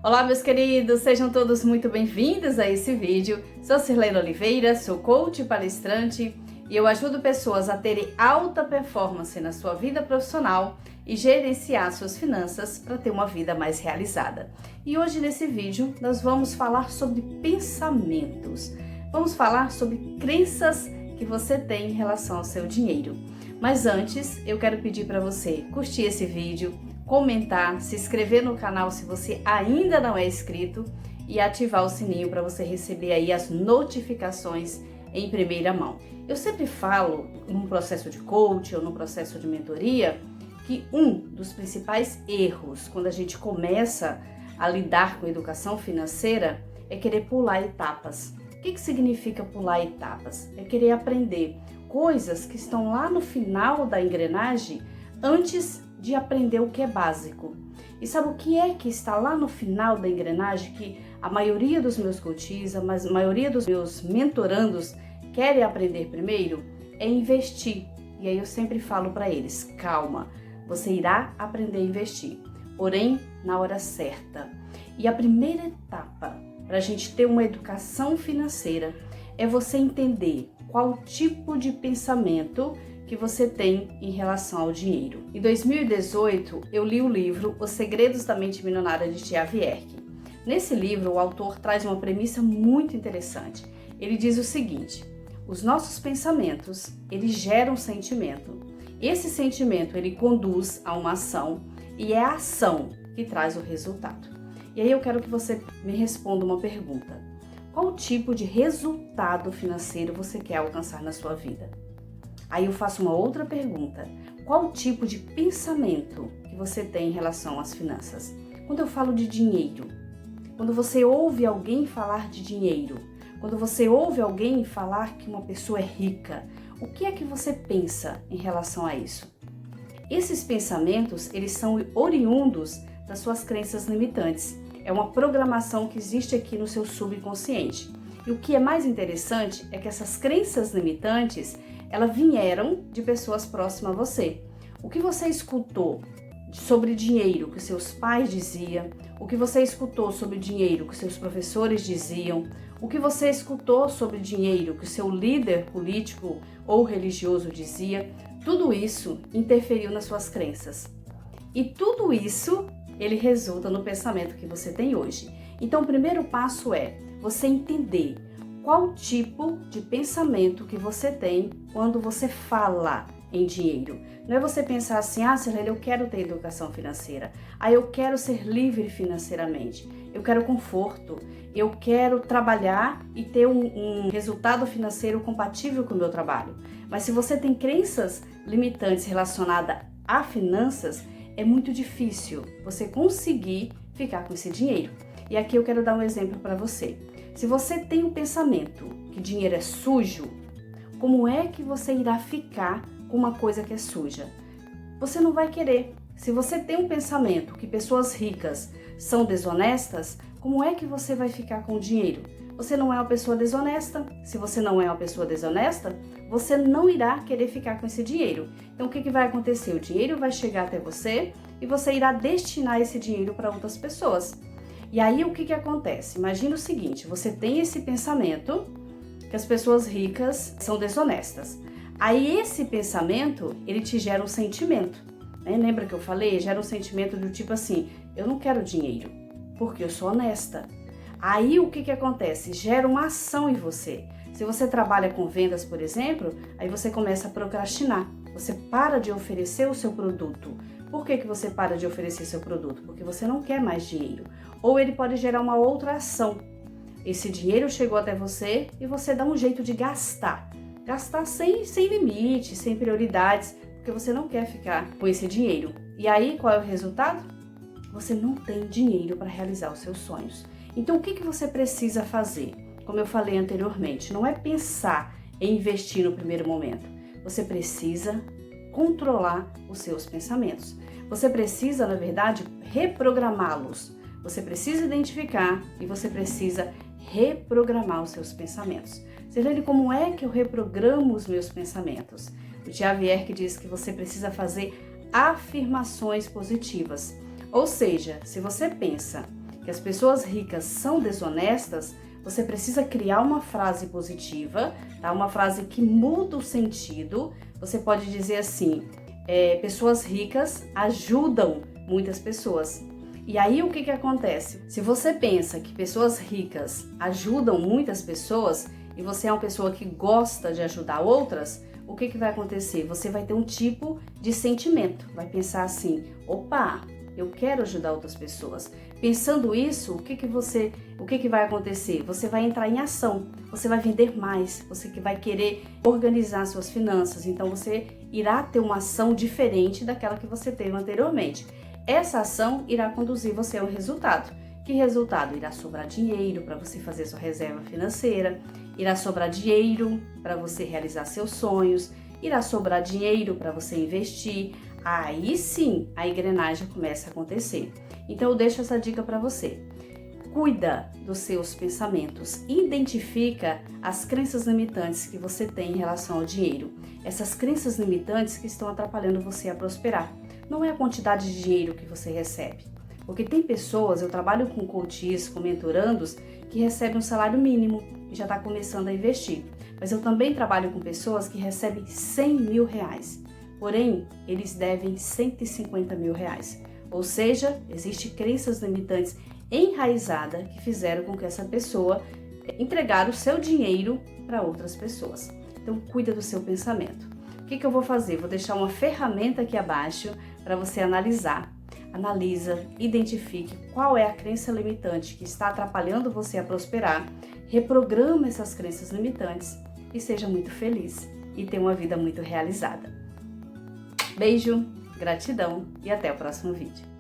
Olá, meus queridos, sejam todos muito bem-vindos a esse vídeo. Sou Sirlene Oliveira, sou coach e palestrante e eu ajudo pessoas a terem alta performance na sua vida profissional e gerenciar suas finanças para ter uma vida mais realizada. E hoje nesse vídeo nós vamos falar sobre pensamentos. Vamos falar sobre crenças que você tem em relação ao seu dinheiro. Mas antes, eu quero pedir para você curtir esse vídeo, comentar, se inscrever no canal se você ainda não é inscrito e ativar o sininho para você receber aí as notificações em primeira mão. Eu sempre falo, num processo de coach ou num processo de mentoria, que um dos principais erros quando a gente começa a lidar com educação financeira é querer pular etapas. O que significa pular etapas? É querer aprender coisas que estão lá no final da engrenagem antes de aprender o que é básico. E sabe o que é que está lá no final da engrenagem que a maioria dos meus coaches, a maioria dos meus mentorandos querem aprender primeiro? É investir. E aí eu sempre falo para eles, calma, você irá aprender a investir, porém na hora certa. E a primeira etapa para a gente ter uma educação financeira é você entender qual tipo de pensamento que você tem em relação ao dinheiro. Em 2018, eu li o livro Os Segredos da Mente Milionária de T.A. Wierck. Nesse livro, o autor traz uma premissa muito interessante. Ele diz o seguinte: os nossos pensamentos, eles geram sentimento. Esse sentimento, ele conduz a uma ação e é a ação que traz o resultado. E aí eu quero que você me responda uma pergunta. Qual tipo de resultado financeiro você quer alcançar na sua vida? Aí eu faço uma outra pergunta. Qual tipo de pensamento que você tem em relação às finanças? Quando eu falo de dinheiro, quando você ouve alguém falar de dinheiro, quando você ouve alguém falar que uma pessoa é rica, o que é que você pensa em relação a isso? Esses pensamentos, eles são oriundos das suas crenças limitantes. É uma programação que existe aqui no seu subconsciente. E o que é mais interessante é que essas crenças limitantes, elas vieram de pessoas próximas a você. O que você escutou sobre dinheiro que seus pais diziam, o que você escutou sobre dinheiro que seus professores diziam, o que você escutou sobre dinheiro que o seu líder político ou religioso dizia, tudo isso interferiu nas suas crenças. E tudo isso, ele resulta no pensamento que você tem hoje. Então, o primeiro passo é você entender qual tipo de pensamento que você tem quando você fala em dinheiro. Não é você pensar assim, Sirlene, eu quero ter educação financeira, eu quero ser livre financeiramente, eu quero conforto, eu quero trabalhar e ter um resultado financeiro compatível com o meu trabalho. Mas se você tem crenças limitantes relacionadas a finanças, é muito difícil você conseguir ficar com esse dinheiro. E aqui eu quero dar um exemplo para você. Se você tem um pensamento que dinheiro é sujo, como é que você irá ficar com uma coisa que é suja? Você não vai querer. Se você tem um pensamento que pessoas ricas são desonestas, como é que você vai ficar com o dinheiro? Você não é uma pessoa desonesta. Se você não é uma pessoa desonesta, você não irá querer ficar com esse dinheiro. Então o que vai acontecer? O dinheiro vai chegar até você e você irá destinar esse dinheiro para outras pessoas. E aí o que acontece? Imagina o seguinte, você tem esse pensamento que as pessoas ricas são desonestas. Aí esse pensamento, ele te gera um sentimento, né? Lembra que eu falei? Gera um sentimento do tipo assim, eu não quero dinheiro, porque eu sou honesta. Aí o que acontece? Gera uma ação em você. Se você trabalha com vendas, por exemplo, aí você começa a procrastinar. Você para de oferecer o seu produto. Por que você para de oferecer seu produto? Porque você não quer mais dinheiro. Ou ele pode gerar uma outra ação. Esse dinheiro chegou até você e você dá um jeito de gastar. Gastar sem limite, sem prioridades, porque você não quer ficar com esse dinheiro. E aí qual é o resultado? Você não tem dinheiro para realizar os seus sonhos. Então o que você precisa fazer? Como eu falei anteriormente, não é pensar em investir no primeiro momento. Você precisa controlar os seus pensamentos. Você precisa, na verdade, reprogramá-los. Você precisa identificar e você precisa reprogramar os seus pensamentos. Sirlene, como é que eu reprogramo os meus pensamentos? O T.A. Wierck diz que você precisa fazer afirmações positivas. Ou seja, se você pensa que as pessoas ricas são desonestas, você precisa criar uma frase positiva, tá? Uma frase que muda o sentido. Você pode dizer assim, pessoas ricas ajudam muitas pessoas. E aí o que acontece? Se você pensa que pessoas ricas ajudam muitas pessoas e você é uma pessoa que gosta de ajudar outras, o que vai acontecer? Você vai ter um tipo de sentimento, vai pensar assim, opa, eu quero ajudar outras pessoas. Pensando isso, o que vai acontecer? Você vai entrar em ação, você vai vender mais, você que vai querer organizar suas finanças, então você irá ter uma ação diferente daquela que você teve anteriormente. Essa ação irá conduzir você a um resultado. Que resultado? Irá sobrar dinheiro para você fazer sua reserva financeira, irá sobrar dinheiro para você realizar seus sonhos, irá sobrar dinheiro para você investir. Aí sim, a engrenagem começa a acontecer. Então eu deixo essa dica para você. Cuida dos seus pensamentos, identifica as crenças limitantes que você tem em relação ao dinheiro. Essas crenças limitantes que estão atrapalhando você a prosperar. Não é a quantidade de dinheiro que você recebe. Porque tem pessoas, eu trabalho com coaches, com mentorandos, que recebem um salário mínimo e já está começando a investir. Mas eu também trabalho com pessoas que recebem 100 mil reais. Porém, eles devem 150 mil reais. Ou seja, existem crenças limitantes enraizadas que fizeram com que essa pessoa entregar o seu dinheiro para outras pessoas. Então, cuida do seu pensamento. O que eu vou fazer? Vou deixar uma ferramenta aqui abaixo para você analisar. Analisa, identifique qual é a crença limitante que está atrapalhando você a prosperar, reprograma essas crenças limitantes e seja muito feliz e tenha uma vida muito realizada. Beijo, gratidão e até o próximo vídeo.